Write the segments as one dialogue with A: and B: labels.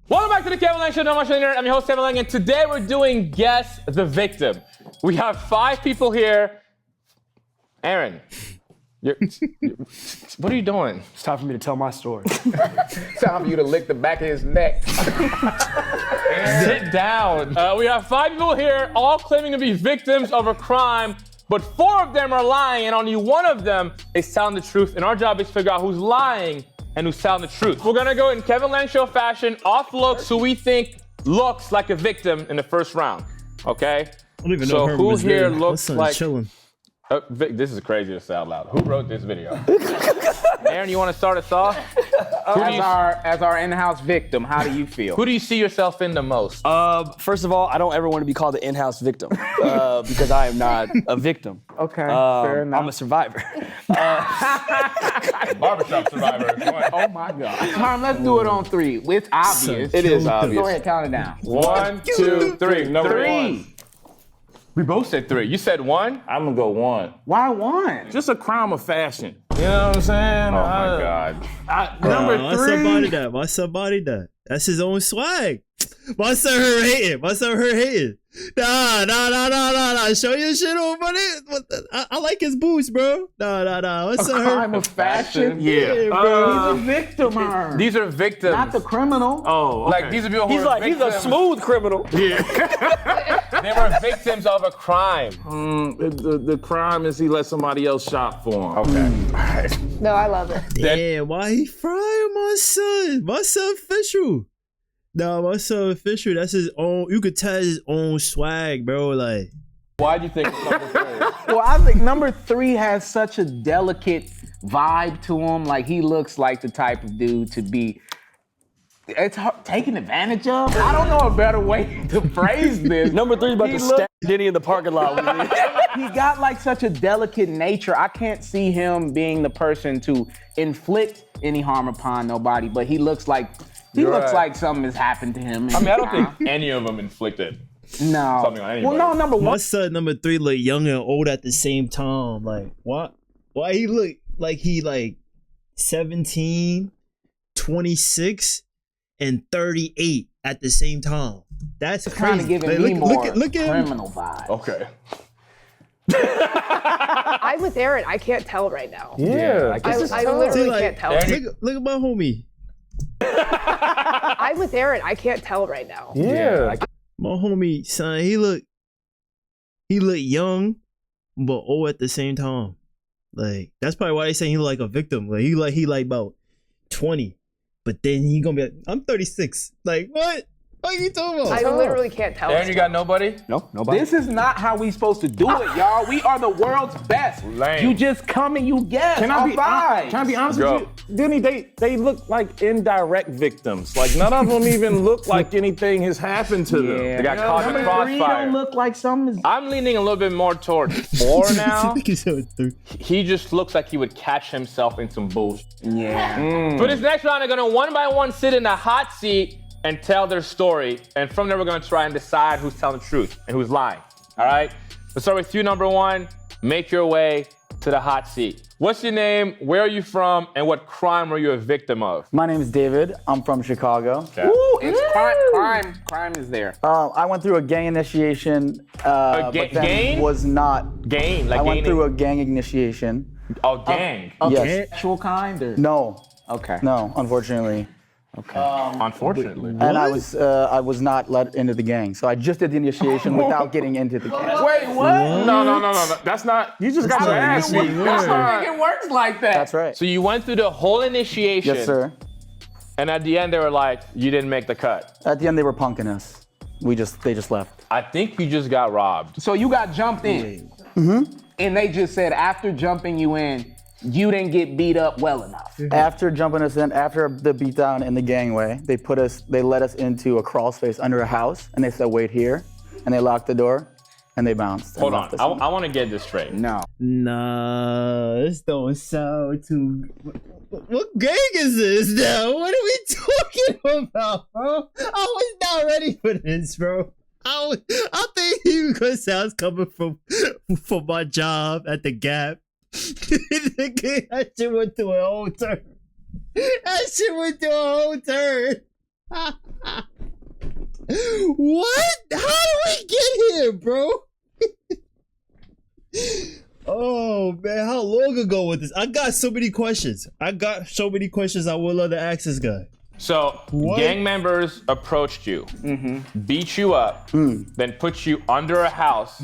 A: Welcome back to the Kevin Lang Show. I'm your host, Kevin Lang, and today we're doing Guess the Victim. We have 5 people here. Aaron, what are you doing?
B: It's time for me to tell my story.
C: It's time for you to lick the back of his neck.
A: Sit down. We have 5 people here, all claiming to be victims of a crime, but 4 of them are lying, and only 1 of them is telling the truth. And our job is to figure out who's lying and who's telling the truth. We're gonna go in Kevin Lang Show fashion, off looks who we think looks like a victim in the first round. Okay?
D: I don't even know
A: So
D: Herman
A: who
D: was
A: here
D: there.
A: looks
D: My son's
A: like?
D: chilling.
A: Vic, this is crazy to say out loud. Who wrote this video? Aaron, you want to start us off?
C: As our in-house victim, how do you feel?
A: Who do you see yourself in the most?
B: First of all, I don't ever want to be called the in-house victim because I am not a victim.
C: Okay, fair enough.
B: I'm a survivor.
A: Barbershop survivor.
C: Oh my God. Tom, let's do it on 3. It's obvious.
B: It is obvious.
C: Go ahead, count it down.
A: 1, 2, 3. Number
C: 3.
A: 1. We both said 3. You said 1?
E: I'm gonna go 1.
C: Why 1?
E: Just a crime of fashion. You know what I'm saying?
A: Oh my God.
E: Number
D: Why
E: 3.
D: somebody that? Why somebody that? That's his own swag. Why son her hating? Why son her hating? Nah. Show your shit over there. I like his boots, bro. Nah. What's up,
C: Crime
D: her?
C: of fashion?
D: Yeah, bro.
C: He's a victim, Herm.
A: These are victims.
C: Not the criminal.
E: Oh, okay.
A: Like, these are people who
B: He's
A: are
B: like, he's a
A: victims.
B: smooth criminal.
A: They were victims of a crime.
E: The crime is he let somebody else shop for him.
A: Okay.
F: No, I love it.
D: Damn, why he frying my son? My son official. Nah, my son official. That's his own. You could tell his own swag, bro. Like,
A: Why'd you think it's number 3?
C: Well, I think number 3 has such a delicate vibe to him. Like, he looks like the type of dude to be taken advantage of. I don't know a better way to phrase this.
B: Number 3 is about
C: He
B: to
C: look-
B: stab Denny in the parking lot.
C: He got like such a delicate nature. I can't see him being the person to inflict any harm upon nobody, but he looks like something has happened to him.
A: I mean, I don't think any of them inflicted.
C: No.
A: something on
C: Well,
A: anybody.
C: no, number
D: my
C: 1.
D: son number 3 look young and old at the same time. Like, what? Why he look like he like 17, 26, and 38 at the same time? That's crazy.
C: Kind of giving
D: Like,
C: me more
D: look at him.
C: criminal vibe.
A: Okay.
F: I'm with Aaron. I can't tell right now.
E: Yeah.
F: I
D: See,
F: literally
D: like,
F: can't tell.
D: Look at my homie.
F: I'm with Aaron. I can't tell right now.
E: Yeah.
D: My homie, son, he look young, but old at the same time. Like, that's probably why they say he look like a victim. Like he like about 20, but then he gonna be like, I'm 36. Like, what? What are you talking about?
F: I literally can't tell.
A: Aaron, you got nobody?
B: No, nobody.
C: This is not how we supposed to do it, y'all. We are the world's best.
A: Lame.
C: You just come and you guess.
E: Can I be
C: Can
E: honest
A: Go.
E: with you? Denny, they look like indirect victims. Like none of them even look like anything has happened to them.
C: Yeah.
A: They got caught in the
C: Number 3
A: crossfire.
C: don't look like something.
A: I'm leaning a little bit more toward 4 now.
D: He's so through.
A: He just looks like he would catch himself in some bullshit.
C: Yeah.
A: For this next round, they're gonna one by one sit in the hot seat and tell their story. And from there, we're gonna try and decide who's telling the truth and who's lying. All right? Let's start with you, number 1. Make your way to the hot seat. What's your name? Where are you from? And what crime were you a victim of?
G: My name is David. I'm from Chicago.
C: Ooh, it's crime is there.
G: I went through a gang initiation, but then
A: gang?
G: was not.
A: Gang, like
G: I went
A: gaining-
G: through a gang initiation.
A: Oh, gang.
G: Yes.
C: Sexual kind or?
G: No,
C: Okay.
G: no, unfortunately.
A: Unfortunately.
G: And I was not let into the gang, so I just did the initiation without getting into the gang.
C: Wait, what?
E: No. That's not. You just got your ass
C: I
E: beat.
C: don't think it works like that.
G: That's right.
A: So you went through the whole initiation.
G: Yes, sir.
A: And at the end, they were like, you didn't make the cut.
G: At the end, they were punking us. They just left.
A: I think you just got robbed.
C: So you got jumped in. And they just said after jumping you in, you didn't get beat up well enough.
G: After jumping us in, after the beatdown in the gangway, they let us into a crawl space under a house, and they said, wait here, and they locked the door, and they bounced. and
A: Hold
G: left
A: on.
G: us.
A: I want to get this straight.
C: No.
D: Nah, this don't sound too. What gang is this now? What are we talking about, bro? I was not ready for this, bro. I think he because I was coming from my job at the Gap. That shit went through a whole turn. That shit went through a whole turn. What? How did we get here, bro? Oh man, how long ago was this? I got so many questions. I would love to ask this guy.
A: So,
D: What?
A: gang members approached you, beat you up, then put you under a house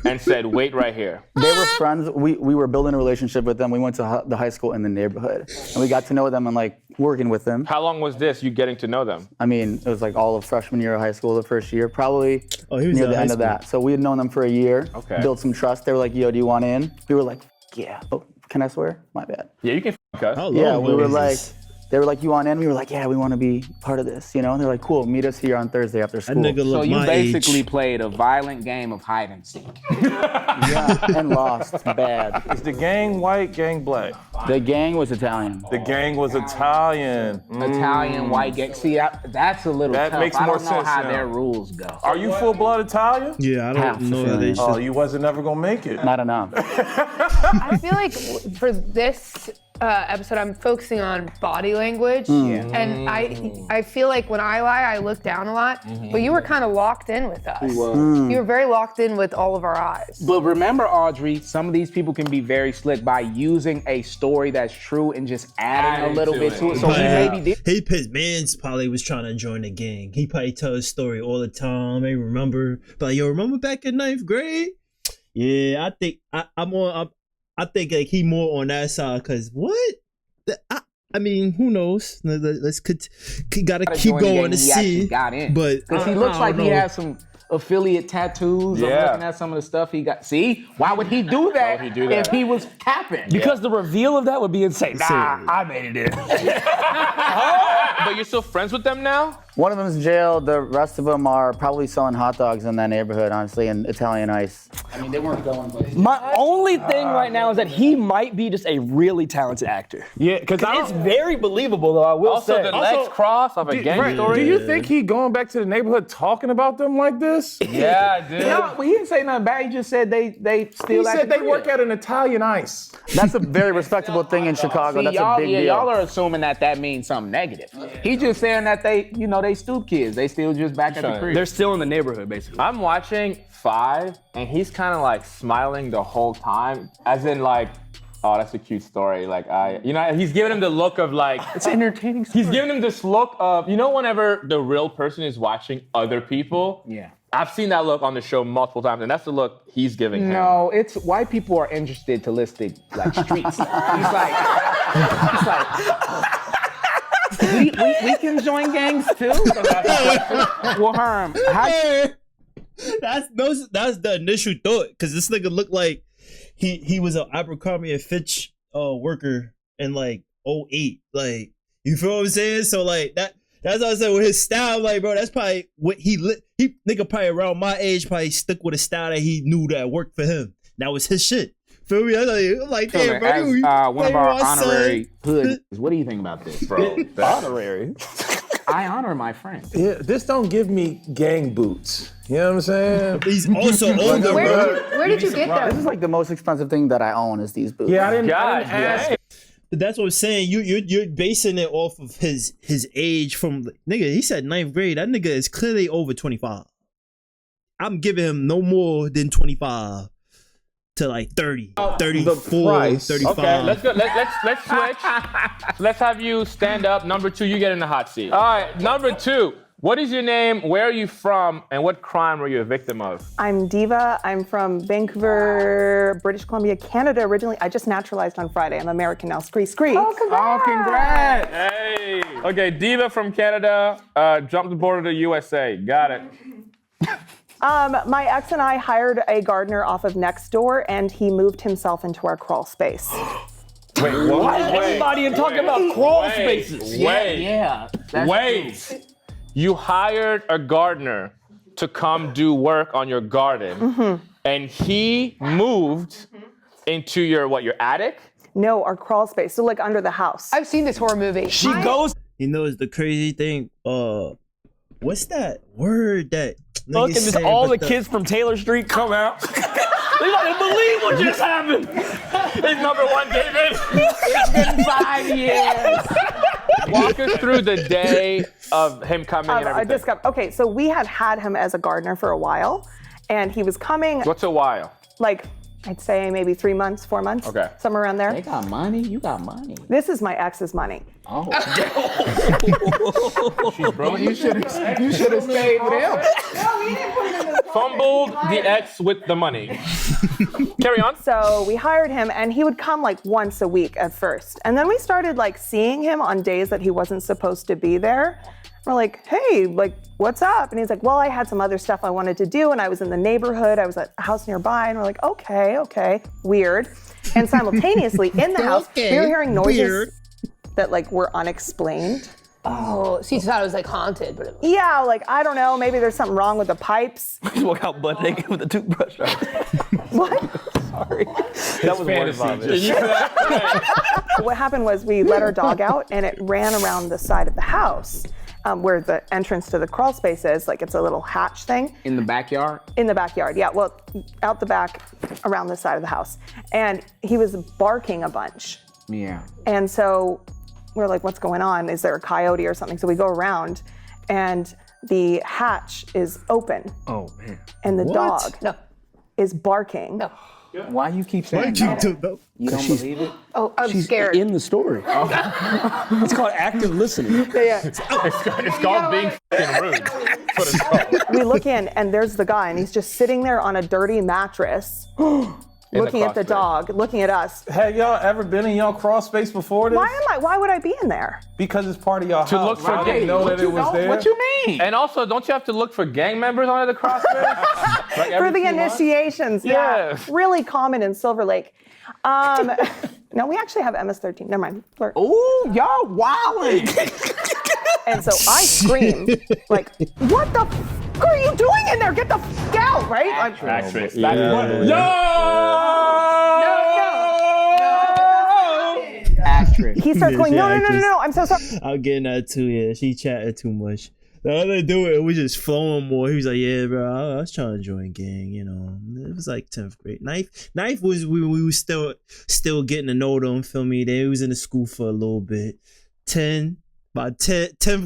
A: and said, wait right here.
G: They were friends. We were building a relationship with them. We went to the high school in the neighborhood, and we got to know them and like working with them.
A: How long was this, you getting to know them?
G: I mean, it was like all of freshman year of high school, the first year, probably
D: Oh, he was
G: near
D: in
G: the
D: high
G: end of
D: school.
G: that. So we had known them for a year,
A: Okay.
G: built some trust. They were like, yo, do you want in? We were like, yeah. Oh, can I swear? My bad.
A: Yeah, you can us.
D: How long
G: Yeah, we
D: ago
G: were
D: was
G: like,
D: this?
G: they were like, you want in? We were like, yeah, we want to be part of this, you know? And they're like, cool, meet us here on Thursday after
D: That
G: school.
D: nigga
C: So
D: look
C: you
D: my
C: basically
D: age.
C: played a violent game of hide and seek.
G: Yeah, and lost bad.
E: Is the gang white, gang black?
G: The gang was Italian.
E: The gang was Italian.
C: Italian white gang. See, that's a little
E: That
C: tough.
E: makes
C: I
E: more
C: don't know
E: sense
C: how
E: now.
C: their rules go.
E: Are you full blood Italian?
D: Yeah, I
G: Half
D: don't
G: the
D: know
G: feeling.
D: this.
E: Oh, you wasn't never gonna make it.
G: Not enough.
F: I feel like for this episode, I'm focusing on body language, and I feel like when I lie, I look down a lot. But you were kind of locked in with us. You were very locked in with all of our eyes.
C: But remember, Audrey, some of these people can be very slick by using a story that's true and just adding a little bit to it. So he maybe did.
D: His man's probably was trying to join the gang. He probably tell his story all the time. Hey, remember? But yo, remember back in 9th grade? Yeah, I think I think like he more on that side. Cause what? I mean, who knows? Let's gotta keep
C: join the gang,
D: going to
C: he actually
D: see.
C: got in.
D: But
C: Because he looks like he has some affiliate tattoos. I'm
A: Yeah.
C: looking at some of the stuff he got. See, why would he do that,
A: would he do that?
C: if he was capping?
B: Because the reveal of that would be insane. Nah, I made it in.
A: But you're still friends with them now?
G: One of them's in jail. The rest of them are probably selling hot dogs in that neighborhood, honestly, and Italian ice. I mean, they weren't going places.
B: My only thing right now is that he might be just a really talented actor.
E: Yeah, because
B: It's very believable, though, I will
A: Also,
B: say.
A: the legs cross of a gang story.
E: Do you think he going back to the neighborhood talking about them like this?
A: Yeah, dude.
C: No, he didn't say nothing bad. He just said they
E: He
C: still at
E: said
C: the
E: they work
C: crib.
E: at an Italian ice.
G: That's a very respectable thing in Chicago.
C: See,
G: That's a
C: y'all,
G: big
C: yeah,
G: deal.
C: y'all are assuming that means something negative. He's just saying that they stoop kids. They still just back at the crib.
B: They're still in the neighborhood, basically.
A: I'm watching 5, and he's kind of like smiling the whole time, as in like, oh, that's a cute story. Like he's giving him the look of like,
C: It's entertaining.
A: he's giving him this look of, whenever the real person is watching other people.
C: Yeah.
A: I've seen that look on the show multiple times, and that's the look he's giving him.
C: No, it's white people are interested to list the like streets. he's like, we can join gangs too. Well, Herm,
D: that's the initial thought. Cause this nigga looked like he was an Abercrombie and Fitch worker in like 08. Like, you feel what I'm saying? So like that's what I said with his style. Like, bro, that's probably what he nigga probably around my age probably stuck with a style that he knew that worked for him. That was his shit. Feel me? I'm like, damn, bro.
C: as
D: you
C: one of
D: playing
C: our
D: with my son.
C: honorary hoods, what do you think about this, bro?
E: Honorary.
C: I honor my friends.
E: Yeah, this don't give me gang boots. You know what I'm saying?
D: He's also older, bro.
F: Where did you get
G: This
F: them?
G: is like the most expensive thing that I own is these boots.
E: Yeah, I didn't
A: God,
E: ask.
D: But that's what I'm saying. You're basing it off of his age from nigga. He said 9th grade. That nigga is clearly over 25. I'm giving him no more than 25 to like 30, 34,
E: price.
D: 35.
A: Okay, let's go. Let's switch. Let's have you stand up. Number 2, you get in the hot seat. All right, number 2. What is your name? Where are you from? And what crime were you a victim of?
H: I'm Diva. I'm from Vancouver, British Columbia, Canada originally. I just naturalized on Friday. I'm American now. Scree, scree.
C: Oh, congrats!
A: Hey. Okay, Diva from Canada, jumped the border to USA. Got it.
H: My ex and I hired a gardener off of Nextdoor, and he moved himself into our crawl space.
A: Wait, what?
B: Why is everybody in talking about crawl spaces?
A: Wait.
C: Yeah. That's
A: Wait. You hired a gardener to come do work on your garden, and he moved into your attic?
H: No, our crawl space. So like under the house.
F: I've seen this horror movie.
B: She goes
D: You know, it's the crazy thing. What's that word that?
B: look and
D: niggas
B: just
D: say
B: all the
D: about
B: kids from Taylor Street come out. They're not gonna believe what just happened.
A: It's number 1, David.
C: It's been 5 years.
A: Walk us through the day of him coming and everything?
H: Okay, so we had him as a gardener for a while, and he was coming
A: What's a while?
H: like, I'd say maybe 3 months, 4 months.
A: Okay.
H: Somewhere around
C: They
H: there.
C: got money. You got money.
H: This is my ex's money.
C: Oh. Bro, you should have stayed with him.
A: Fumbled the ex with the money. Carry on.
H: So we hired him, and he would come like once a week at first. And then we started like seeing him on days that he wasn't supposed to be there. We're like, hey, like, what's up? And he's like, well, I had some other stuff I wanted to do, and I was in the neighborhood. I was at a house nearby, and we're like, okay, weird. And simultaneously in the house, we were hearing noises that like were unexplained.
F: Oh, so you thought it was like haunted, but it was.
H: Yeah, like, I don't know, maybe there's something wrong with the pipes.
B: Just walk out butt naked with a toothbrush.
H: What?
B: Sorry. That was
E: fantasy.
H: What happened was we let our dog out, and it ran around the side of the house. Where the entrance to the crawl space is, like it's a little hatch thing.
C: In the backyard?
H: In the backyard, yeah. Well, out the back, around the side of the house. And he was barking a bunch.
C: Yeah.
H: And so we're like, what's going on? Is there a coyote or something? So we go around, and the hatch is open.
E: Oh man.
H: And the
D: What?
H: dog is barking.
F: No.
C: Why you keep saying that? You don't believe it?
F: Oh, I'm scared.
B: In the story. It's called active listening.
H: Yeah.
A: It's called being fucking rude. That's what it's called.
H: We look in, and there's the guy, and he's just sitting there on a dirty mattress, looking at the dog, looking at us.
E: Have y'all ever been in y'all crawl space before this?
H: Why would I be in there?
E: Because it's part of y'all
A: To
E: house.
A: look for
E: I didn't
A: gay.
E: know that it was there.
C: What you mean?
A: And also, don't you have to look for gang members under the CrossFit? Like
H: For
A: every
H: the
A: few months?
H: initiations,
A: Yeah.
H: really common in Silver Lake. No, we actually have MS-13. Never mind.
C: Ooh, y'all wildin'.
H: And so I scream, like, what the f are you doing in there? Get the f out, right? Like,
A: Actress.
C: Actress.
H: he starts going, no, I'm so sorry.
D: I'm getting that too, yeah. She chatted too much. The other dude, we just flowing more. He was like, yeah, bro, I was trying to join gang, you know. It was like 10th grade. Ninth was, we were still getting to know them, feel me? They was in the school for a little bit. 10th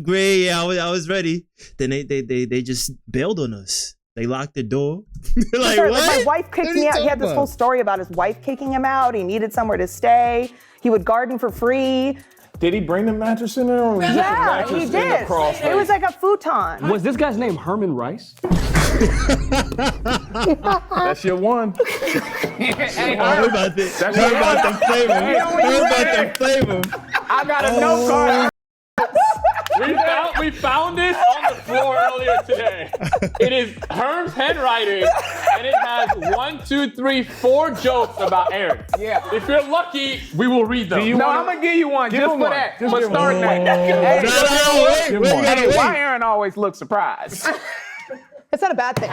D: grade, yeah, I was ready. Then they just bailed on us. They locked the door. Like,
H: Sorry,
D: what?
H: my wife kicked
D: What are
H: me
D: you
H: out. He had
D: talking
H: this whole
D: about?
H: story about his wife kicking him out. He needed somewhere to stay. He would garden for free.
E: Did he bring the mattress in there, or was it just a
H: Yeah,
E: mattress
H: he
E: in the
H: did.
E: crawl
H: It
E: space?
H: was like a futon.
B: Was this guy's name Herman Rice?
E: That's your one.
C: Hey,
D: Heard about this.
E: That's
D: Heard
E: your
D: about
E: one.
D: the flavor. Heard about the flavor.
C: I got a note card.
A: We found this on the floor earlier today. It is Herm's handwriting, and it has 1, 2, 3, 4 jokes about Aaron.
C: Yeah.
A: If you're lucky, we will read them.
C: No, I'm gonna give you one just
E: him
C: for
E: one.
C: that.
E: Just
C: But
E: give him
C: start
E: one.
C: that. Hey,
D: No, wait,
C: hey,
D: wait.
C: why Aaron always looks surprised?
F: It's not a bad thing.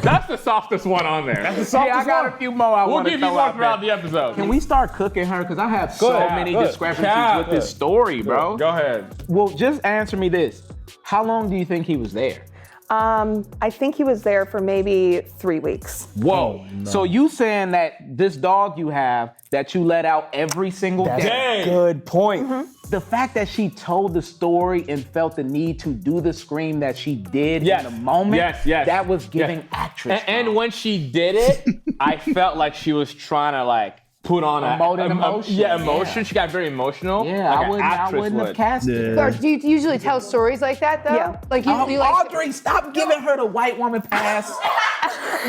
A: That's the softest one on there.
C: Yeah, I got a few more I
A: We'll
C: want to
A: give you
C: throw
A: more
C: out
A: throughout
C: there.
A: the episode.
C: Can we start cooking her? Because I have so
E: ahead,
C: many
E: go ahead.
C: discrepancies
E: Yeah,
C: with
E: go
C: this
E: ahead.
C: story, bro.
E: Go ahead.
C: Well, just answer me this. How long do you think he was there?
H: I think he was there for maybe 3 weeks.
C: Whoa. So you saying that this dog you have that you let out every single day,
B: Good point.
C: the fact that she told the story and felt the need to do the scream that she did
A: Yes.
C: in the moment,
A: Yes.
C: that was giving
A: Yes.
C: actress.
A: And when she did it, I felt like she was trying to like put on
C: Emotion.
A: Yeah, emotion.
C: Yeah.
A: She got very emotional.
C: yeah,
A: like
C: I
A: an
C: wouldn't
A: actress
C: have
A: would.
C: casted
D: Yeah.
C: her.
F: Or do you usually tell stories like that though?
H: Yeah.
F: Like you like.
C: Audrey, stop giving her the white woman pass.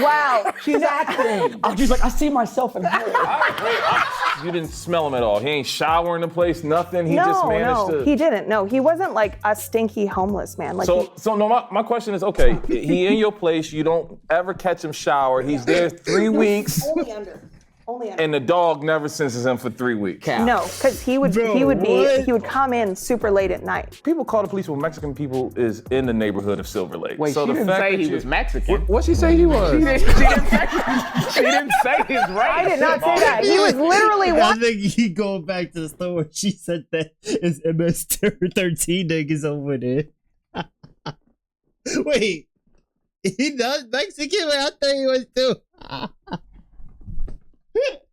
H: Wow.
C: She's acting.
B: Oh, she's like, I see myself in her.
E: You didn't smell him at all. He ain't showering the place, nothing. He just managed to.
H: He didn't. No, he wasn't like a stinky homeless man. Like
E: So no, my question is, okay, he in your place, you don't ever catch him shower. He's there 3 weeks,
H: only under.
E: and the dog never senses him for 3 weeks.
H: No, because he would
D: what?
H: he would come in super late at night.
E: People call the police when Mexican people is in the neighborhood of Silver Lake.
C: Wait,
E: so
C: she
E: the
C: didn't
E: fact
C: say
E: that
C: he was Mexican.
E: What'd she say he was?
C: She didn't say his race.
H: I did not say that. He was literally
D: I
H: one.
D: think he going back to the store where she said that it's MS-13 niggas over there. Wait, he does Mexican? Wait, I thought he was too.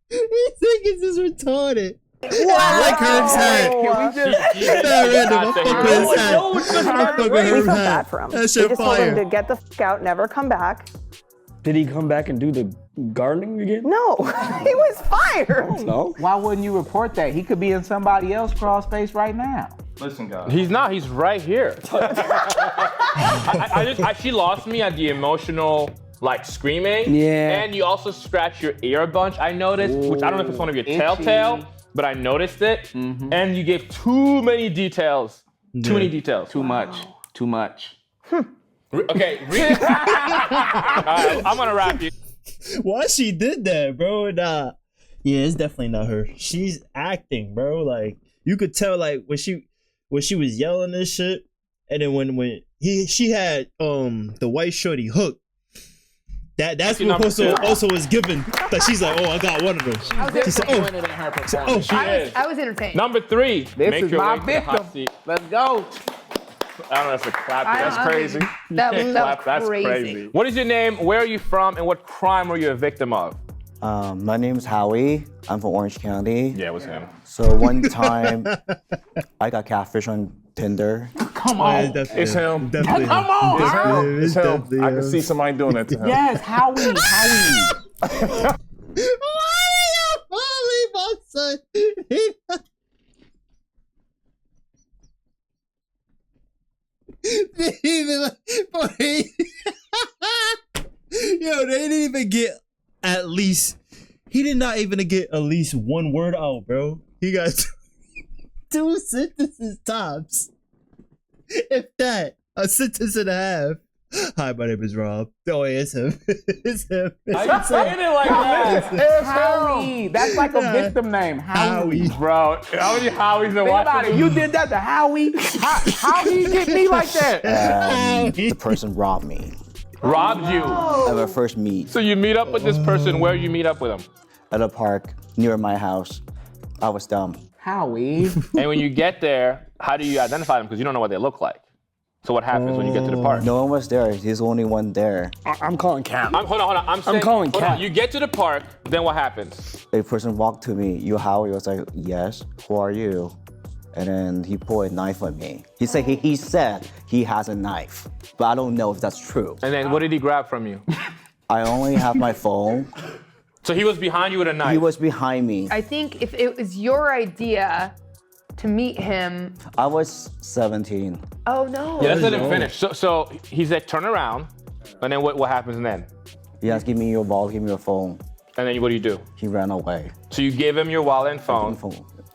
D: These niggas is retarded. I like Herb's hat.
C: Can we just?
A: She
D: Nah, random. I
A: not
D: fuck
A: the
D: with his
A: hero.
D: hat. I fuck with
H: We
D: Herb's
H: felt
D: hat.
H: bad for him.
D: That
H: We
D: shit
H: just told him to
D: fire.
H: get the fuck out, never come back.
B: Did he come back and do the gardening again?
H: No, he was fired.
B: No.
C: Why wouldn't you report that? He could be in somebody else's crawl space right now.
E: Listen, guys.
A: He's not. He's right here. She lost me at the emotional, like screaming.
B: Yeah.
A: And you also scratched your ear a bunch. I noticed, which I don't know if it's one of your telltale, but I noticed it. And you gave too many details. Too many details.
C: Too much. Too much.
A: Okay. I'm gonna wrap you.
D: Why she did that, bro? Nah. Yeah, it's definitely not her. She's acting, bro. Like you could tell, like when she was yelling this shit, and then when she had the white shorty hooked. That's what
A: number two.
D: also was given. Like she's like, oh, I got one of them. She said, oh,
C: Disappointed in her performance.
F: I was entertained.
A: Number 3.
C: This
A: make
C: is
A: your
C: my
A: way to the hot
C: victim.
A: seat.
C: Let's go.
A: I don't know if it's a clap. That's
F: I-
A: crazy.
F: That was
A: That's
F: crazy.
A: crazy. What is your name? Where are you from? And what crime were you a victim of?
I: My name's Howie. I'm from Orange County.
A: Yeah, it was him.
I: So one time, I got catfish on Tinder.
C: Come
D: Oh,
C: on.
E: It's him.
D: Definitely
C: Come on,
E: It's
C: Earl.
E: him. It's him. I can see somebody doing that to him.
C: Yes, Howie.
D: Why are you my son? They even boy, yo, they didn't even get at least. He did not even get at least one word out, bro. He got two sentences tops. If that, a sentence and a half. Hi, my name is Rob. Oh, yeah, it's him. It's him.
A: Stop saying it like that.
C: It's Howie. That's like a victim name. Howie.
A: Bro, how many Howies are
C: Think about
A: watching?
C: it. You did that to Howie. How he get me like that?
I: The person robbed me
A: Robbed you.
I: at our first meet
A: So you meet up with this person. Where you meet up with him?
I: at a park near my house. I was dumb.
C: Howie.
A: And when you get there, how do you identify them? Because you don't know what they look like. So what happens when you get to the park?
I: No one was there. He's the only one there.
B: I'm calling cap.
A: Hold on. I'm saying,
B: calling
A: hold on.
B: cap.
A: You get to the park, then what happens?
I: A person walked to me. You Howie? I was like, yes. Who are you? And then he pulled a knife on me. He said he said he has a knife, but I don't know if that's true.
A: And then what did he grab from you?
I: I only have my phone.
A: So he was behind you with a knife.
I: He was behind me.
F: I think if it was your idea to meet him,
I: I was 17.
F: oh no.
A: Yeah, let's let him finish. So he said, turn around. And then what happens then?
I: He asked, give me your ball, give me your phone.
A: And then what do?
I: He ran away.
A: So you give him your wallet and phone.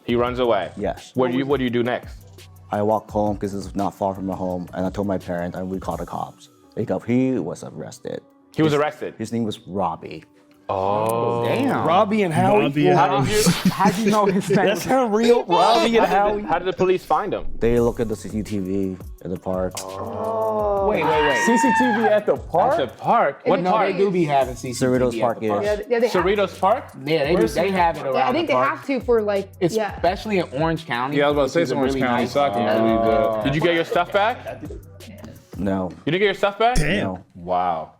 A: He runs away.
I: Yes.
A: What do you do next?
I: I walked home because it's not far from my home, and I told my parents, and we called the cops. He was arrested.
A: He was arrested.
I: His name was Robbie.
A: Oh.
C: Damn.
B: Robbie and Howie.
D: Robbie and
A: How did you?
C: How'd you know his name?
B: That's her real Robbie and Howie.
A: How did the police find him?
I: They look at the CCTV in the park.
C: Wait.
E: CCTV at the park?
A: At the park. What
C: No,
A: park?
C: they do be having CCTV.
I: Cerritos
C: at
I: Park,
C: the park.
I: yeah.
F: Yeah, they have,
A: Cerritos Park?
C: Yeah, they have it around
F: I think
C: the
F: they
C: park.
F: have to for like, yeah.
C: Especially in Orange County.
E: Yeah, I was about to say
C: which is
E: it's
C: a
E: Orange
C: really
E: County,
C: nice-
E: so I can believe that.
A: Did you get your stuff back?
I: No.
A: You didn't get your stuff back?
I: No.
A: Wow.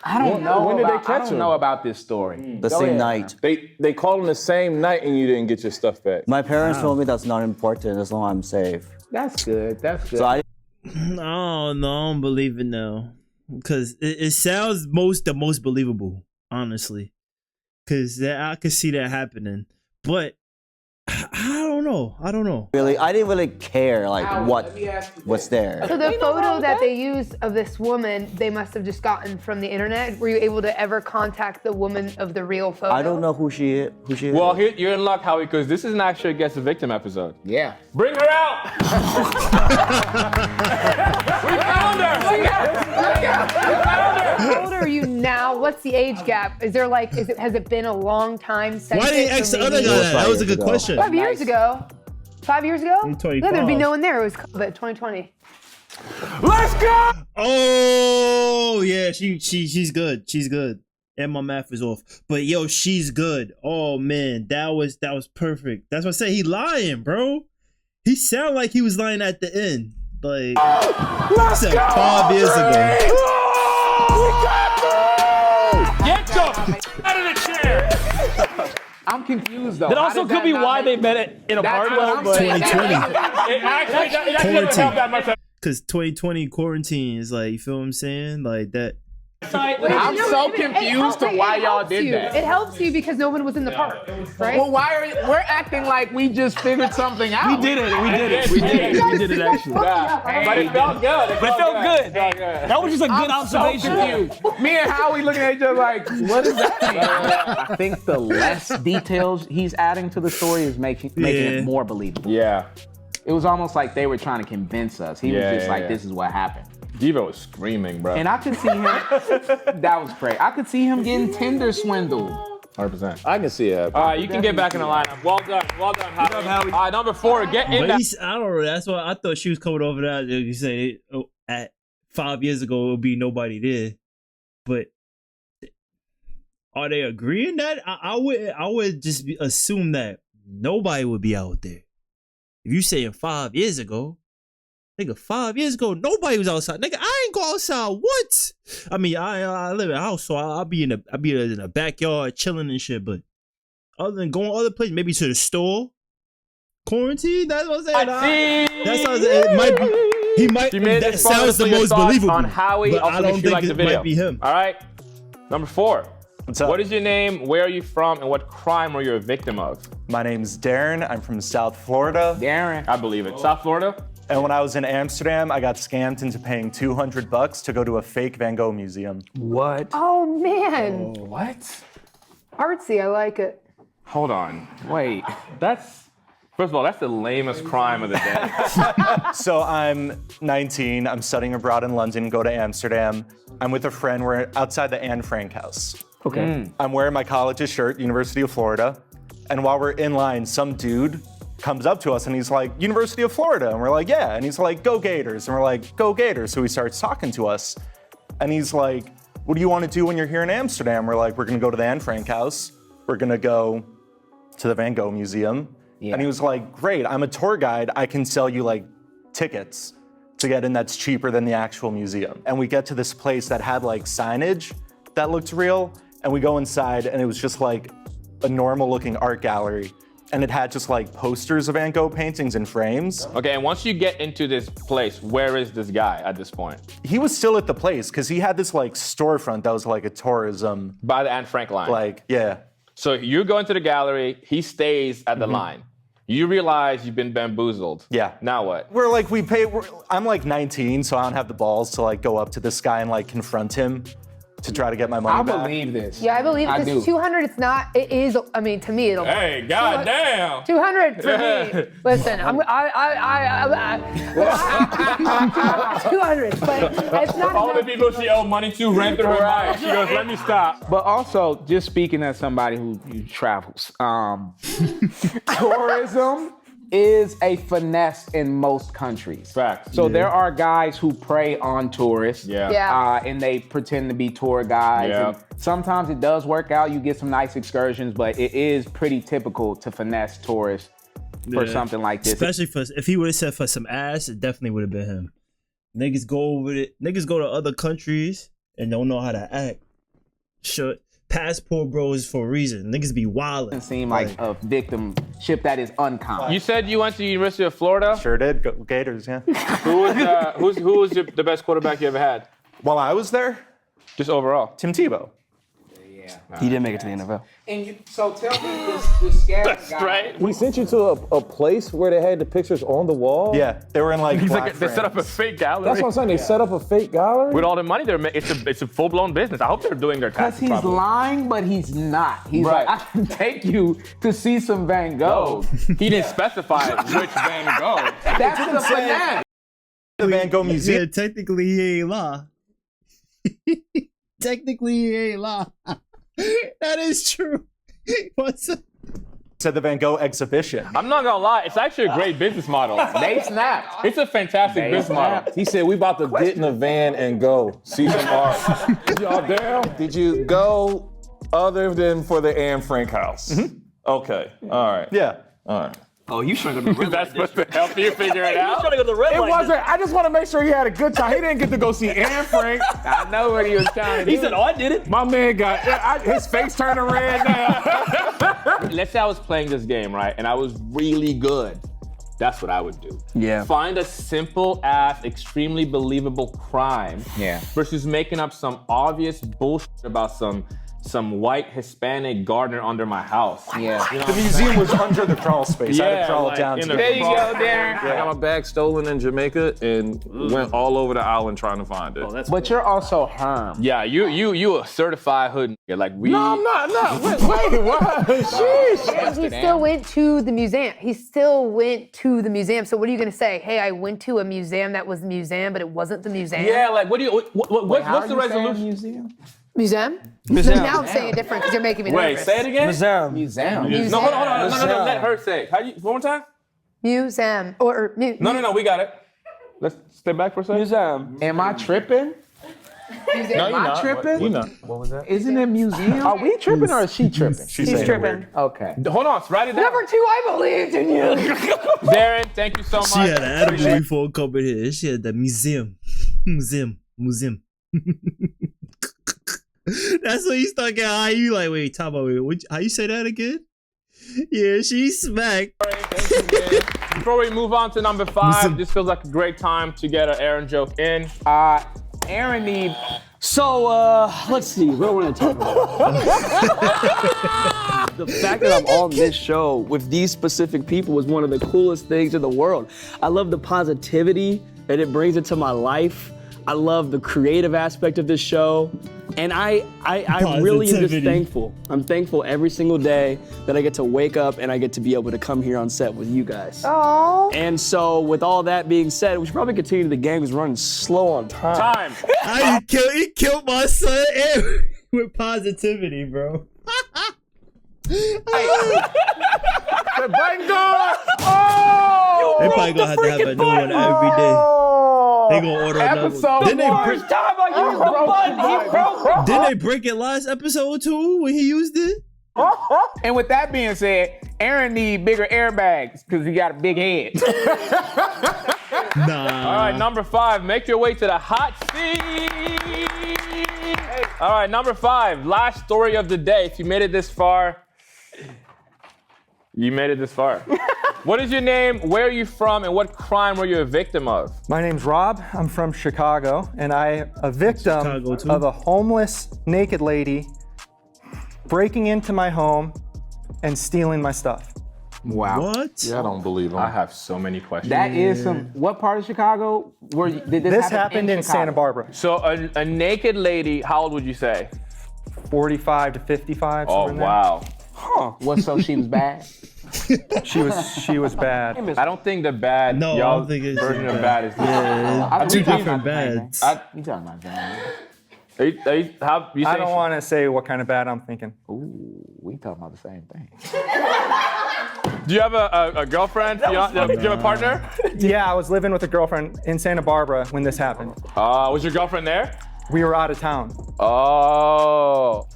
C: I don't know.
E: when did they
C: about,
E: catch
C: I don't
E: him?
C: know about this story.
I: The same night.
E: They called him the same night and you didn't get your stuff back.
I: My parents told me that's not important as long as I'm safe.
C: That's good. That's good.
I: So I
D: No, I don't believe it now. Because it sounds the most believable, honestly. Because I could see that happening. But I don't know.
I: I didn't really care like what's there.
F: So the photo that they used of this woman, they must have just gotten from the internet. Were you able to ever contact the woman of the real photo?
I: I don't know who she is.
A: Well, you're in luck, Howie, because this is an actual Guess the Victim episode.
C: Yeah.
A: Bring her out! We found her! We found her!
F: How old are you now? What's the age gap? Is there like, has it been a long time since?
D: Why didn't you ask the other guy that? That was a good question.
F: 5 years ago. 5 years ago?
D: I'm 25.
F: Yeah, there'd be no one there. It was COVID, 2020.
A: Let's go!
D: Oh yeah, she's good. She's good. And my math is off. But yo, she's good. Oh man, that was perfect. That's what I said. He lying, bro. He sounded like he was lying at the end. Like
A: Let's
D: said
A: go!
D: 5 years ago.
A: Get the out of the chair!
C: I'm confused though.
B: That
C: How
B: also
C: does
B: could
C: that
B: be
C: not
B: why
C: make-
B: they met it in a
C: That's
B: party.
C: what I'm
B: But
C: saying.
D: 2020.
A: It actually doesn't help that much.
D: Because 2020 quarantine is like, you feel what I'm saying? Like that.
C: I'm so confused to why y'all did that.
F: It helps you because no one was in the park, right?
C: Well, why are we're acting like we just figured something out?
B: we did it. We did it.
A: We did it.
B: We did it actually.
A: But it felt good.
B: But it felt good. That was just a good observation.
C: So confused. Me and Howie looking at each other like, what is that mean? I think the less details he's adding to the story is making it more believable.
A: Yeah.
C: It was almost like they were trying to convince us. He was just like, this is what happened.
A: Devo was screaming, bro.
C: And I could see him, that was great. I could see him getting Tinder swindled.
A: 100%.
E: I can see it.
A: All right, you can get back in the lineup. Well done, Howie. All right, number 4, get in
D: But
A: that.
D: I don't know. That's why I thought she was coming over that. You say at 5 years ago, it would be nobody there. But are they agreeing that? I would just assume that nobody would be out there. If you saying 5 years ago, nigga, 5 years ago, nobody was outside. Nigga, I ain't go outside once. I mean, I live in a house, so I'll be in the backyard chilling and shit. But other than going other places, maybe to the store, quarantine. That's what I'm saying. That sounds. It might be. He might.
A: You made
D: That
A: this fun.
D: sounds the
A: Your
D: most
A: thoughts
D: believable.
A: on Howie.
D: but
A: Also,
D: I
A: make
D: don't
A: sure you
D: think
A: like the
D: it
A: video.
D: might be him.
A: All right. Number 4.
J: What's up?
A: What is your name? Where are you from? And what crime were you a victim of?
J: My name's Darren. I'm from South Florida.
C: Darren.
A: I believe it. South Florida?
J: And when I was in Amsterdam, I got scammed into paying $200 to go to a fake Van Gogh museum.
C: What?
F: Oh man,
C: What?
F: artsy. I like it.
A: Hold on.
C: Wait.
A: First of all, that's the lamest crime of the day.
J: So I'm 19. I'm studying abroad in London, go to Amsterdam. I'm with a friend. We're outside the Anne Frank house.
C: Okay.
J: I'm wearing my college's shirt, University of Florida. And while we're in line, some dude comes up to us and he's like, University of Florida. And we're like, yeah. And he's like, go Gators. And we're like, go Gators. So he starts talking to us. And he's like, what do you want to do when you're here in Amsterdam? We're like, we're going to go to the Anne Frank house. We're going to go to the Van Gogh Museum.
C: Yeah.
J: And he was like, great, I'm a tour guide. I can sell you like tickets to get in that's cheaper than the actual museum. And we get to this place that had like signage that looked real. And we go inside and it was just like a normal looking art gallery. And it had just like posters of Van Gogh paintings in frames.
A: Okay, and once you get into this place, where is this guy at this point?
J: He was still at the place because he had this like storefront that was like a tourism,
A: By the Anne Frank line.
J: like, yeah.
A: So you go into the gallery, he stays at the line. You realize you've been bamboozled.
J: Yeah.
A: Now what?
J: We're like, I'm like 19, so I don't have the balls to like go up to this guy and like confront him to try to get my money
C: I
J: back.
C: believe this.
F: Yeah, I believe
C: I
F: this.
C: do.
F: 200. It's not. It is. I mean, to me, it'll.
A: Hey, goddamn!
F: 200 for me. Listen, 200, but it's not
A: All the
F: enough.
A: people she owed money to ran through her mind. She goes, let me stop.
C: But also, just speaking as somebody who travels, tourism is a finesse in most countries.
A: Facts.
C: So there are guys who prey on tourists.
A: Yeah.
F: Yeah.
C: And they pretend to be tour guides.
A: Yeah.
C: And sometimes it does work out. You get some nice excursions, but it is pretty typical to finesse tourists for
D: Yeah.
C: something like this.
D: Especially if he would have said for some ass, it definitely would have been him. Niggas go over it. Niggas go to other countries and don't know how to act. Sure, passport bros for a reason. Niggas be wildin'.
C: Doesn't seem like a victimship that is uncommon.
A: You said you went to the University of Florida.
J: Sure did. Go Gators, yeah.
A: Who was the best quarterback you ever had?
J: While I was there,
A: Just overall.
J: Tim Tebow.
B: He didn't make it to the NFL.
C: And so tell me this scary guy.
A: Right?
E: We sent you to a place where they had the pictures on the wall.
J: Yeah, they were in like
A: He's
J: black
A: like, they set up a
J: frames.
A: fake gallery.
E: That's what I'm saying. They set up a fake gallery.
A: With all the money they're making, it's a full-blown business. I hope they're doing their
C: Because
A: taxes
C: he's
A: properly.
C: lying, but he's not. He's
A: Right.
C: like, I can take you to see some Van Gogh.
A: He didn't specify which Van Gogh.
C: That's the finesse.
J: The Van Gogh Museum.
D: Yeah, technically he ain't lie. Technically he ain't lie. That is true. What's up?
J: Said the Van Gogh exhibition.
A: I'm not gonna lie, it's actually a great business model.
C: They snapped.
A: It's a fantastic
C: They
A: business model.
C: snapped.
E: He said we about to get in a van and go see some art. Y'all down? Did you go other than for the Anne Frank house? Okay. All right.
J: Yeah.
E: All right.
B: Oh, you trying to go to the red
A: That's
B: light
A: supposed to help you figure it out.
B: trying to go to the red
E: It
B: light
E: wasn't. I just want to make sure he had a good time. He didn't get to go see Anne Frank.
C: I know what he was trying to
B: He
C: do.
B: said, "Oh, I did it."
E: My man got his face turning red now.
A: Let's say I was playing this game, right? And I was really good. That's what I would do.
B: Yeah.
A: Find a simple ass, extremely believable crime.
C: Yeah.
A: Versus making up some obvious bullshit about some white Hispanic gardener under my house.
C: Yeah.
A: You know
J: The museum was under the crawl space. I had to crawl
A: like
J: down
A: in
J: to
A: the
J: it.
C: There you go, Darren.
E: I got my bag stolen in Jamaica and went all over the island trying to find it.
C: But you're also Herm.
A: Yeah, you a certified hood nigga. Like we.
E: No, I'm not. No, wait, what? Sheesh.
F: He still went to the museum. He still went to the museum. So what are you gonna say? Hey, I went to a museum that was the museum, but it wasn't the museum.
A: Yeah, like what do you? What's the resolution?
C: Museum?
F: Museum?
B: Museum.
F: Now I'm saying it different because you're making me
A: Wait,
F: nervous.
A: say it again.
B: Museum.
C: Museum.
A: No, hold on. No. Let her say it. How you? One more time.
F: Museum
A: No. We got it. Let's step back for a second.
B: Museum.
C: Am I tripping?
F: Museum.
C: Am I tripping?
E: You know.
J: What was that?
C: Isn't it museum? Are we tripping or is she tripping?
J: She's
H: He's
J: saying
H: tripping.
J: weird.
C: Okay.
A: Hold on. Write it down.
F: Number 2, I believed in you.
A: Darren, thank you so much.
D: She had an edible before coming here. She had the museum. Museum. That's what you start getting high. You like, wait, talk about it. How you say that again? Yeah, she smacked.
A: Before we move on to number 5, this feels like a great time to get an Aaron joke in.
C: Aaron need.
B: So, let's see. What do I want to talk about? The fact that I'm on this show with these specific people is one of the coolest things in the world. I love the positivity that it brings into my life. I love the creative aspect of this show. And I really am just
D: Positivity.
B: thankful. I'm thankful every single day that I get to wake up and I get to be able to come here on set with you guys.
H: Oh.
B: And so, with all that being said, we should probably continue. The game is running slow on time.
D: He killed my son with positivity, bro.
E: Bango!
C: Oh!
D: They probably gonna have to have a new one every day. They gonna order another one. Didn't they break it last episode too when he used it?
C: And with that being said, Aaron need bigger airbags because he got a big head.
D: Nah.
A: All right, number 5, make your way to the hot seat. All right, number 5, last story of the day. If you made it this far, you made it this far. What is your name? Where are you from? And what crime were you a victim of?
K: My name's Rob. I'm from Chicago, and I'm a victim
D: Chicago, too.
K: of a homeless naked lady breaking into my home and stealing my stuff.
C: Wow.
D: What?
E: I don't believe him.
A: I have so many questions.
C: That is some. What part of Chicago? Did
K: This happened in
C: Chicago?
K: Santa Barbara.
A: So a naked lady, how old would you say?
K: 45 to 55.
A: Oh,
K: somewhere in there.
A: wow.
C: What? So she was bad.
K: She was bad.
A: I don't think the bad,
D: No, I
A: y'all
D: don't think it's
A: version of
D: bad.
A: bad is
D: Yeah, two
C: we talking
D: different
C: about the same
D: bads.
C: thing. You talking about that?
A: Are you
K: I
A: saying
K: don't want to say what kind of bad I'm thinking.
C: Ooh, we talking about the same thing.
A: Do you have a girlfriend? Do you have a partner?
K: Yeah, I was living with a girlfriend in Santa Barbara when this happened.
A: Was your girlfriend there?
K: We were out of town.
A: Oh.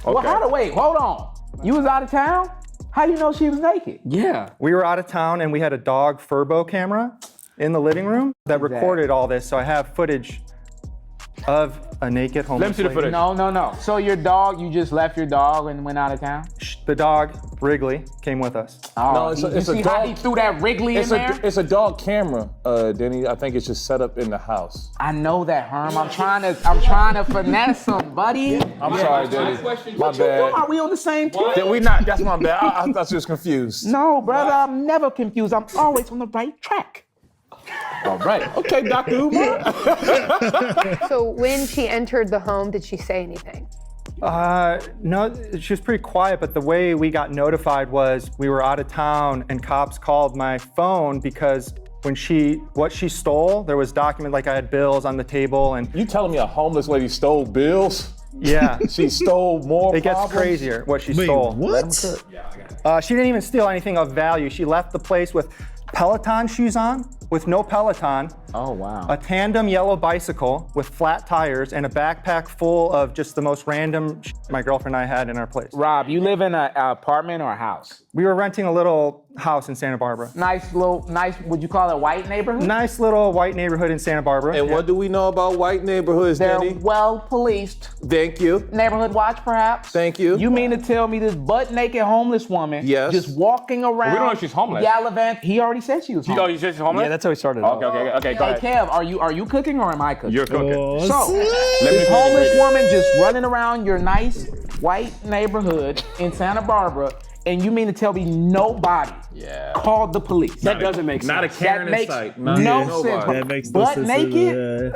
A: Okay.
C: Well, wait, hold on. You was out of town? How do you know she was naked?
B: Yeah.
K: We were out of town and we had a dog Furbo camera in the living room that recorded all this. So I have footage of a naked homeless
A: Let me see the
K: lady.
A: footage.
C: No. So your dog, you just left your dog and went out of town?
K: The dog, Wrigley, came with us.
C: Oh,
E: No, it's a
C: you see how
E: dog.
C: he threw that Wrigley in there?
E: It's a dog camera, Denny. I think it's just set up in the house.
C: I know that, Herm. I'm trying to finesse him, buddy.
E: I'm sorry, Denny. My bad.
C: Are we on the same team?
E: Did we not? That's my bad. I thought you was confused.
C: No, brother, I'm never confused. I'm always on the right track.
E: All right. Okay, Dr. Umar.
F: So when she entered the home, did she say anything?
K: No, she was pretty quiet, but the way we got notified was we were out of town and cops called my phone because what she stole, there was document like I had bills on the table and
E: You telling me a homeless lady stole bills?
K: yeah.
E: She stole more
K: It gets
E: problems?
K: crazier what she
D: Wait,
K: stole.
D: what?
K: She didn't even steal anything of value. She left the place with Peloton shoes on, with no Peloton,
C: Oh, wow.
K: a tandem yellow bicycle with flat tires, and a backpack full of just the most random my girlfriend and I had in our place.
C: Rob, you live in an apartment or a house?
K: We were renting a little house in Santa Barbara.
C: Nice, would you call it a white neighborhood?
K: Nice little white neighborhood in Santa Barbara.
E: And what do we know about white neighborhoods,
C: They're
E: Denny?
C: well policed.
E: Thank you.
C: Neighborhood watch, perhaps?
E: Thank you.
C: You mean to tell me this butt naked homeless woman
E: Yes.
C: just walking around?
A: We don't know if she's homeless.
C: Gallivant. He already said she was homeless.
A: Oh, you said she's homeless?
B: Yeah, that's how we started.
A: Okay, go
C: Hey,
A: ahead.
C: Kev, are you cooking or am I cooking?
A: You're cooking.
C: So, this homeless woman just running around your nice white neighborhood in Santa Barbara, and you mean to tell me nobody called the police?
B: That doesn't make sense.
E: Not a Karen
C: That makes
E: in sight.
C: no sense.
D: That makes no
C: Butt
D: sense.
C: naked?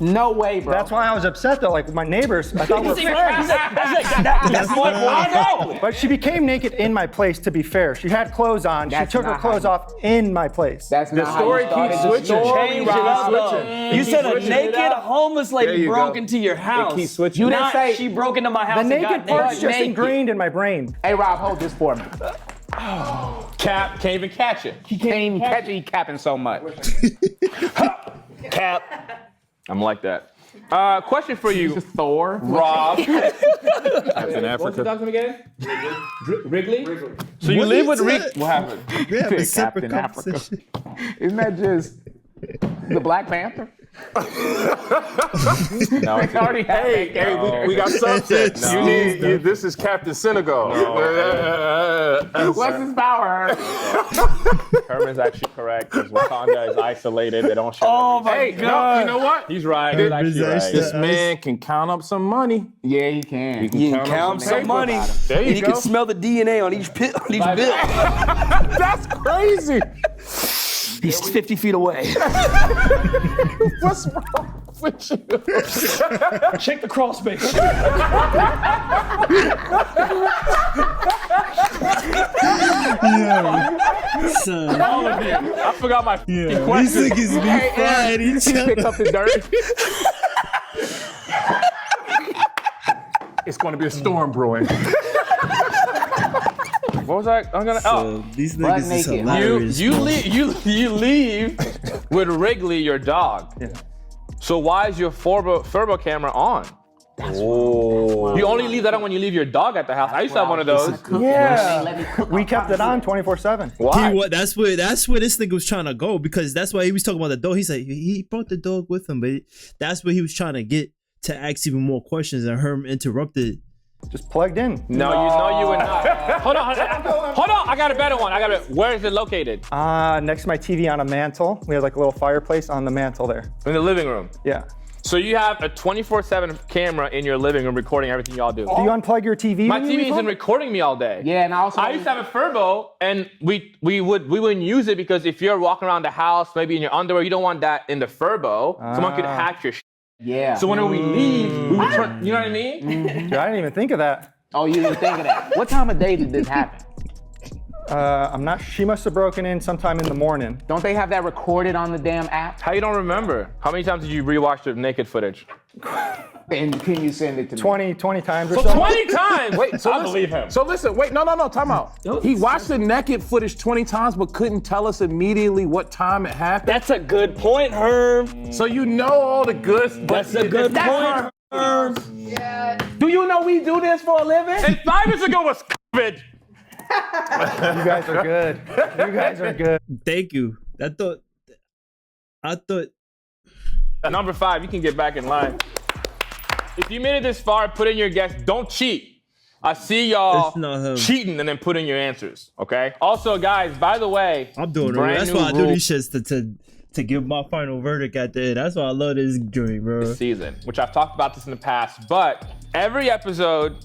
C: No way, bro.
K: That's why I was upset though. Like my neighbors, I thought we were friends.
B: That's what I know.
K: But she became naked in my place, to be fair. She had clothes on.
C: That's
K: she took her
C: not
K: clothes
C: how
K: off in my place.
C: That's
E: The
C: not how
E: story
C: you started
E: keeps
C: the
E: switching.
C: story,
E: Change it
C: Rob.
E: up, though.
B: You said a
E: switching it
B: naked
E: up.
B: homeless
E: There
B: lady
E: you
B: broke
E: go.
B: into your house.
E: keeps switching.
C: You didn't
B: Not
C: say
B: she broke into my house
K: The
B: and
K: naked
B: got
K: part's
B: naked.
K: just
C: naked.
K: ingrained in my brain.
C: Hey, Rob, hold this for me.
A: Cap can't even catch it.
C: He can't even catch it. He capping so much.
B: Cap.
A: I'm like that. Question for you,
C: Thor.
A: Rob.
E: Captain
A: What's the
E: Africa.
A: dog's name again? Wrigley? So you live with Wrigley. What happened?
D: We have a separate
C: Captain Africa.
D: conversation.
C: Isn't that just the Black Panther?
A: No,
C: They already have that character.
E: We got subtext.
D: No.
E: This is Captain Senegal.
C: What's his power?
A: Herman's actually correct because Wakanda is isolated. They don't show.
B: Oh my
E: Hey,
B: God.
E: no, you know what?
A: He's right. He's actually right.
E: This man can count up some money.
C: Yeah, he can.
B: You can count some
E: paper.
B: money.
E: There you
B: And you
E: go.
B: can smell the DNA on each bill.
E: That's crazy.
B: He's 50 feet away.
E: What's wrong with you?
B: Check the crawl space.
D: Son.
A: All of you. I forgot my
D: Yeah,
A: question.
D: these niggas be fighting each
A: Pick
D: other.
A: up the dirt.
E: It's going to be a storm brewing.
A: What was I? I'm gonna.
D: So, these niggas is
C: naked.
D: hilarious.
A: You leave with Wrigley, your dog.
K: Yeah.
A: So why is your Furbo camera on? You only leave that on when you leave your dog at the house. I used to have one of those.
K: Yeah. We kept it on 24/7.
A: Why?
D: That's where this nigga was trying to go, because that's why he was talking about the dog. He said he brought the dog with him, but that's where he was trying to get to ask even more questions, and Herm interrupted.
K: Just plugged in.
A: No, you would not. Hold on. I got a better one. Where is it located?
K: Next to my TV on a mantle. We had like a little fireplace on the mantle there.
A: In the living room.
K: Yeah.
A: So you have a 24/7 camera in your living room recording everything y'all do.
K: Do you unplug your TV?
A: My
K: when you
A: TV
K: leave
A: isn't
K: home?
A: recording me all day.
C: Yeah, and also
A: I used to have a Furbo, and we wouldn't use it because if you're walking around the house, maybe in your underwear, you don't want that in the Furbo. Someone could hack your shit.
C: Yeah.
A: So whenever we leave, we would turn. You know what I mean?
K: Dude, I didn't even think of that.
C: Oh, you didn't think of that. What time of day did this happen?
K: I'm not. She must have broken in sometime in the morning.
C: Don't they have that recorded on the damn app?
A: How you don't remember? How many times did you rewatch the naked footage?
C: And can you send it to me?
K: 20 times or so.
A: 20 times.
E: Wait, so
A: I
E: listen,
A: believe him.
E: So listen, wait, no, time out. He watched the naked footage 20 times, but couldn't tell us immediately what time it happened.
B: That's a good point, Herm.
E: So you know all the goods.
B: That's a good point, Herm.
C: Do you know we do this for a living?
A: And 5 years ago was COVID.
K: You guys are good. You guys are good.
D: Thank you. I thought.
A: Number 5, you can get back in line. If you made it this far, put in your guess. Don't cheat. I see y'all
D: It's not him.
A: cheating and then put in your answers. Okay. Also, guys, by the way,
D: I'm doing it.
A: brand
D: That's
A: new
D: why I do
A: rule
D: these shits to give my final verdict at the end. That's why I love this joint, bro.
A: season, which I've talked about this in the past, but every episode,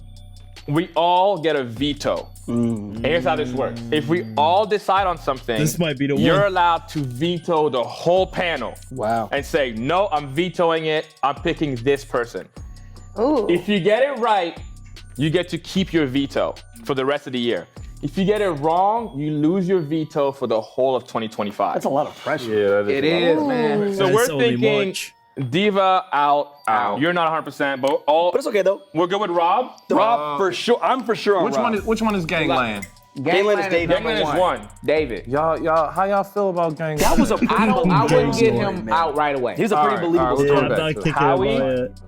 A: we all get a veto. And here's how this works. If we all decide on something,
D: This might be the
A: you're
D: one.
A: allowed to veto the whole panel.
C: Wow.
A: And say, no, I'm vetoing it. I'm picking this person.
F: Ooh.
A: If you get it right, you get to keep your veto for the rest of the year. If you get it wrong, you lose your veto for the whole of 2025.
B: That's a lot of pressure.
E: Yeah, that
C: It is, man.
A: So
D: That's
A: we're
D: only
A: thinking
D: March.
A: Diva out. You're not 100%, but
B: But it's okay though.
A: we're good with Rob.
B: Rob for sure. I'm for sure on
E: Which
B: Rob.
E: one is Gangland?
B: Gangland is David.
A: Gangland is one.
C: David.
E: Y'all, how y'all feel about gang?
B: That was a pretty
C: I wouldn't
B: believable
C: get
B: story,
C: him
B: man.
C: out right away.
B: He's a pretty believable
D: Yeah,
B: story.
D: I'm not kicking
A: Howie?
D: him out yet.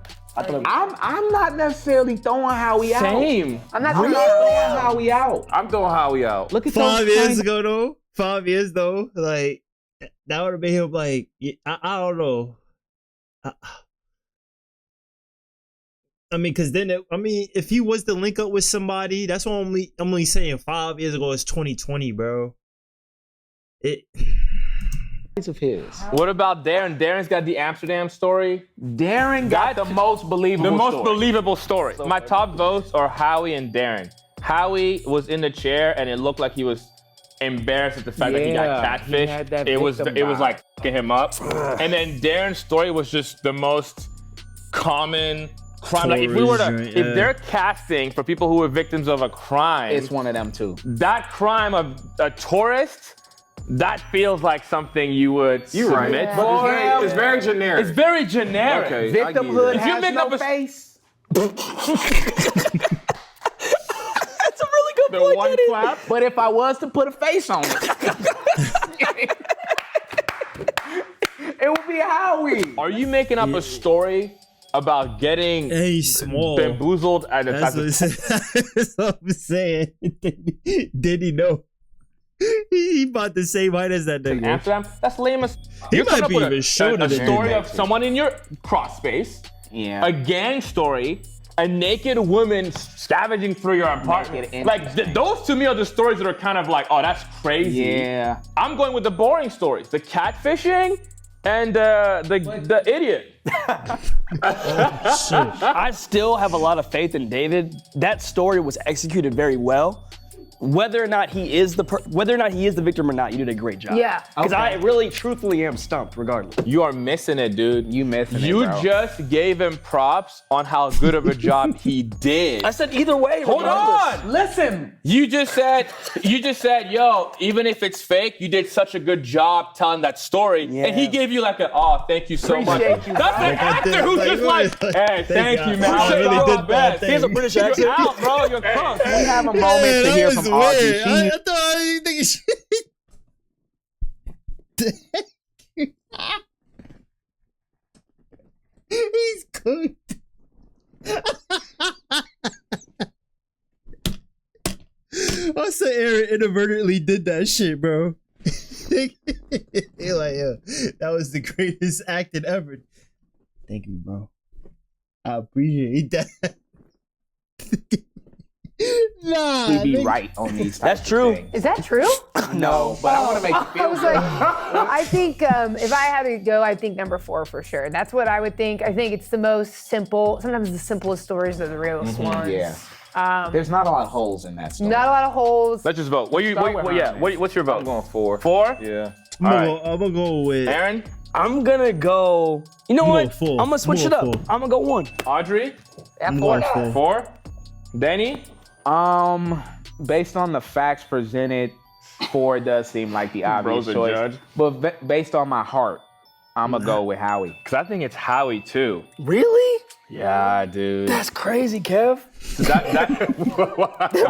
C: I'm not necessarily throwing Howie out.
A: Same.
F: I'm not
C: I'm not throwing Howie out.
E: I'm throwing Howie out.
C: Look at
D: 5
C: those
D: years
C: tiny-
D: ago though. 5 years though. Like that would have made him like I don't know. I mean, cause then if he was to link up with somebody, that's what I'm only saying. 5 years ago, it's 2020, bro.
C: of his.
A: What about Darren? Darren's got the Amsterdam story.
C: Darren got the most believable
A: The most
C: story.
A: believable story. My top votes are Howie and Darren. Howie was in the chair and it looked like he was embarrassed at the fact that he
C: Yeah,
A: got
C: he
A: catfished.
C: had that
A: It was
C: victim
A: like
C: vibe.
A: fucking him up. And then Darren's story was just the most common crime. Like if they're casting for people who were victims of a crime,
C: It's one of them too.
A: that crime of a tourist, that feels like something you would submit for.
E: It's very generic.
A: It's very generic.
E: Okay, I get it.
C: Victimhood
A: If you
C: has
A: make
C: no
A: up a-
C: face.
B: That's a really good point.
A: One
B: Denny.
A: clap.
C: But if I was to put a face on it, it would be Howie.
A: Are you making up a story about getting
D: He's small.
A: bamboozled at a
D: That's what I'm saying. Did he know? He about the same height as that nigga.
A: Amsterdam? That's lame as.
D: He
A: You're coming
D: might
A: up
D: be
A: with
D: even shorter
A: a
D: than
A: story
D: him.
A: of someone in your cross space,
C: Yeah.
A: a gang story, a naked woman scavenging through your apartment.
C: Naked
A: Like those to me are the stories that are kind of like, oh, that's crazy.
C: Yeah.
A: I'm going with the boring stories, the catfishing and the idiot.
B: I still have a lot of faith in David. That story was executed very well. Whether or not he is the victim or not, you did a great job.
F: Yeah.
B: Because I really, truthfully am stumped, regardless.
A: You are missing it, dude.
C: You missing it,
A: You
C: bro.
A: just gave him props on how good of a job he did.
B: I said either way.
A: Hold
B: regardless.
A: on.
C: Listen.
A: You just said, yo, even if it's fake, you did such a good job telling that story. And he gave you like thank you so much.
C: Appreciate you,
A: That's
C: bro.
A: an actor who's just like, hey, thank you, man.
D: I really
A: tried
D: did
A: my best.
D: that
B: He has a British accent.
A: You're out, bro. You're crunk.
C: We have a moment
D: Yeah,
C: to
D: that
C: hear
D: was
C: from
D: weird.
C: Audrey.
D: I thought I didn't think He's cooked. Also, Aaron inadvertently did that shit, bro. You're like, yo, that was the greatest acting ever. Thank you, bro. I appreciate that. Nah,
C: We be
D: nigga.
C: right on these.
B: That's
C: types of
B: true.
C: things.
F: Is that true?
C: No, but I want to make you
F: I
C: feel
F: was
C: good.
F: like, I think if I had to go, I think number 4 for sure. That's what I would think. I think it's the most simple. Sometimes the simplest stories are the realest ones.
C: Yeah. There's not a lot of holes in that story.
F: Not a lot of holes.
A: Let's just vote. What's your
E: I'm
A: vote?
E: going 4.
A: 4?
E: Yeah.
D: I'm gonna go with.
A: Aaron?
B: I'm gonna go. You know
D: I'm
B: what?
D: going 4.
B: I'm gonna switch
D: I'm
B: it up.
D: going 4.
B: I'm gonna go 1.
A: Audrey?
D: I'm going 4.
A: 4? Danny?
C: Based on the facts presented, 4 does seem like the obvious
A: Bro's a
C: choice.
A: judge.
C: But based on my heart, I'm gonna go with Howie.
A: Because I think it's Howie, too.
B: Really?
A: Yeah, dude.
B: That's crazy, Kev.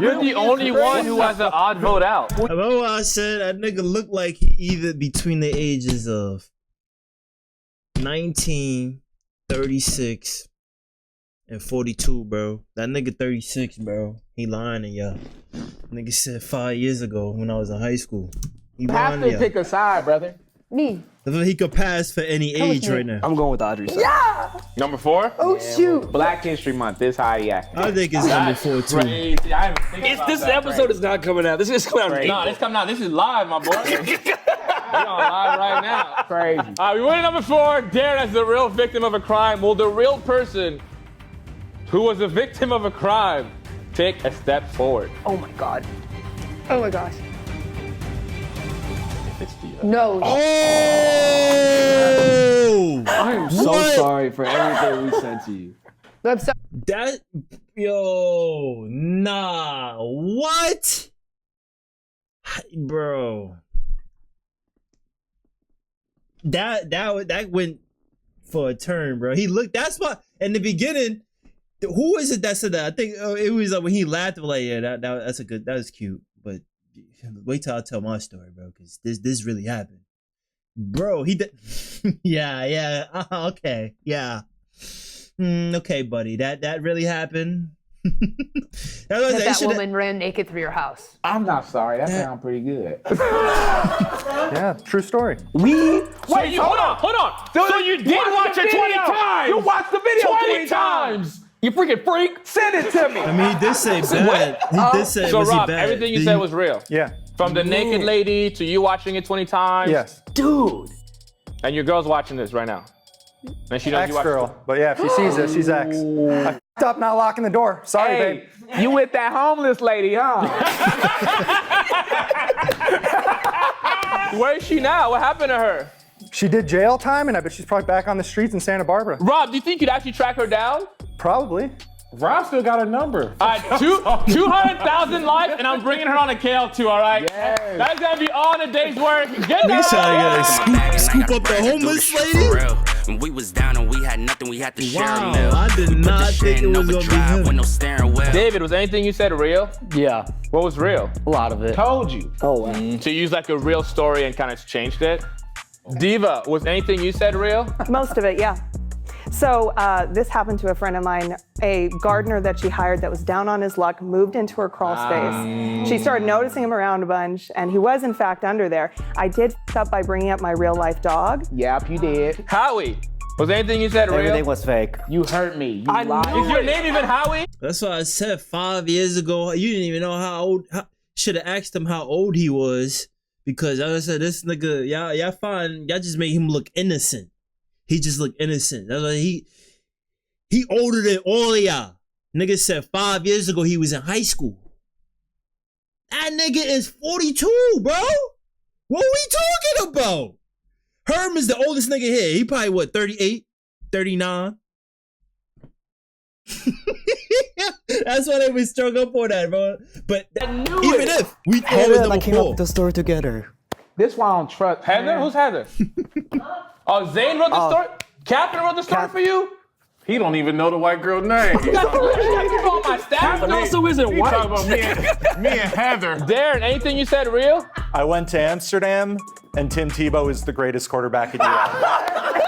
A: You're the only one who has an odd vote out.
D: Remember what I said? That nigga looked like he either between the ages of 19, 36, and 42, bro. That nigga 36, bro. He lying to y'all. Nigga said 5 years ago when I was in high school. He
C: You have
D: lying
C: to
D: to y'all.
C: pick a side, brother.
F: Me.
D: He could pass for any age right now.
B: I'm going with Audrey.
A: Number 4?
F: Oh, shoot.
C: Black History Month. This how he acting.
D: I think it's number 4 too.
A: Crazy. I haven't thinking about
B: This
A: that.
B: episode is not coming out. This is coming out. in
A: No,
B: April.
A: this coming out. This is live, my boy. We're on live right now.
C: Crazy.
A: All right, we went to number 4. Darren as the real victim of a crime. Will the real person who was a victim of a crime take a step forward?
F: Oh my God. Oh my gosh.
A: It's the,
F: No.
D: Oh!
I: I am so
D: What?
I: sorry for everything we said to you.
F: I'm sorry.
D: That nah. What? Bro. That went for a turn, bro. He looked. That's why in the beginning. Who is it that said that? I think it was when he laughed. Like, yeah, that was cute. But wait till I tell my story, bro, because this really happened. Bro, he did. Yeah. Okay. Yeah. Okay, buddy. That really happened.
F: That woman ran naked through your house.
C: I'm not sorry. That sounds pretty good.
K: Yeah, true story.
A: Hold on. So you did watch it 20 times.
C: You watched the video
A: 20 times. You freaking freak.
C: Send it to me.
D: I mean, he did say bad. He did say,
A: So
D: was he
A: Rob,
D: bad?
A: everything you said was real.
K: Yeah.
A: From the naked lady to you watching it 20 times.
K: Yes.
C: Dude.
A: And your girl's watching this right now. And she knows you watch it.
K: Ex-girl. But yeah, if she sees this, she's ex. I f***ed up not locking the door. Sorry, babe.
C: You with that homeless lady, huh?
A: Where is she now? What happened to her?
K: She did jail time, and I bet she's probably back on the streets in Santa Barbara.
A: Rob, do you think you'd actually track her down?
K: Probably.
E: Rob still got a number.
A: All right, 200,000 likes, and I'm bringing her on a KL2, all right?
C: Yes.
A: That's gonna be all in a day's work. Get
D: Nigga
A: that!
D: trying to scoop up the homeless lady?
L: When we was down and we had nothing, we had to share a
D: Wow,
L: meal.
D: I did not think it was gonna be him.
L: With no steering wheel.
A: David, was anything you said real?
G: Yeah,
A: What was real?
G: a lot of it.
C: Told you.
B: Oh wow.
A: So you used like a real story and kind of changed it? Diva, was anything you said real?
H: Most of it, yeah. So this happened to a friend of mine, a gardener that she hired that was down on his luck, moved into her crawl space. She started noticing him around a bunch, and he was in fact under there. I did f up by bringing up my real life dog.
C: Yep, you did.
A: Howie, was anything you said real?
I: Everything was fake.
C: You hurt me. You lied.
A: Is your name even Howie?
D: That's why I said 5 years ago. You didn't even know how old. Should have asked him how old he was, because I said this nigga, y'all just made him look innocent. He just looked innocent. That's why he older than all of y'all. Nigga said 5 years ago he was in high school. That nigga is 42, bro. What are we talking about? Herm is the oldest nigga here. He probably, what, 38, 39? That's why they was strung up on that, bro. But even if we thought it was
I: Heather and I
D: number
I: came up
D: 4.
I: with the story together.
C: This why I don't trust.
A: Heather? Who's Heather? Oh, Zane wrote the story? Captain wrote the story for you?
E: He don't even know the white girl name.
A: You got people on my staff.
E: He
A: also isn't white.
E: talking about me and Heather.
A: Darren, anything you said real?
J: I went to Amsterdam, and Tim Tebow is the greatest quarterback in Europe.